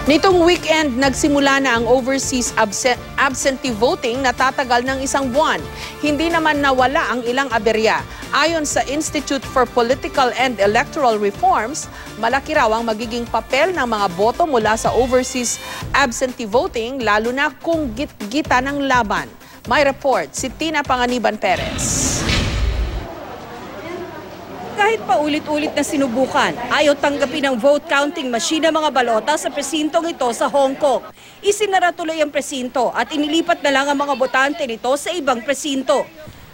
Nitong weekend, nagsimula na ang overseas absentee voting na tatagal ng isang buwan. Hindi naman nawala ang ilang aberya. Ayon sa Institute for Political and Electoral Reforms, malaki raw ang magiging papel ng mga boto mula sa overseas absentee voting, lalo na kung git-gita ng laban. May report si Tina Panganiban Perez. Kahit paulit-ulit na sinubukan, ayaw tanggapin ng vote counting machine ng mga balota sa presintong ito sa Hong Kong. Isinara tuloy ang presinto at inilipat na lang ang mga botante nito sa ibang presinto.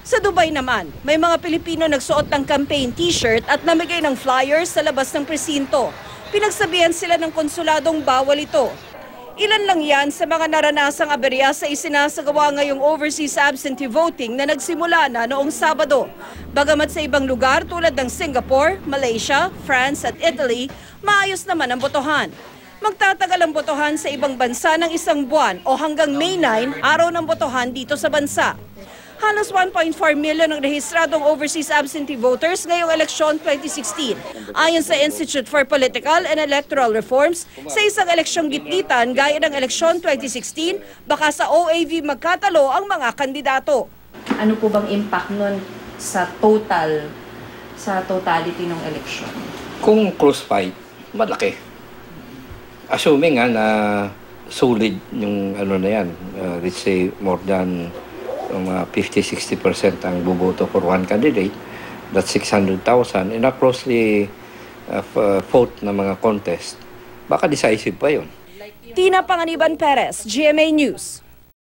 Sa Dubai naman, may mga Pilipino nagsuot ng campaign t-shirt at namigay ng flyers sa labas ng presinto. Pinagsabihan sila ng konsuladong bawal ito. Ilan lang yan sa mga naranasang aberya sa isinasagawa ngayong overseas absentee voting na nagsimula na noong Sabado. Bagamat sa ibang lugar tulad ng Singapore, Malaysia, France at Italy, maayos naman ang botohan. Magtatagal ang botohan sa ibang bansa ng isang buwan o hanggang May 9, araw ng botohan dito sa bansa. Halos 1.4 million ang rehistradong overseas absentee voters ngayong eleksyon 2016. Ayon sa Institute for Political and Electoral Reforms, sa isang eleksyong gitlitan gaya ng eleksyon 2016, baka sa OAV magkatalo ang mga kandidato. Ano po bang impact nun sa totality ng eleksyon? Kung close fight, malaki. Assuming na solid yung ano na yan, let's say more than 50-60% ang buboto for one candidate, that's 600,000. In a closely vote na mga contest, baka decisive pa yun. Tina Panganiban Perez, GMA News.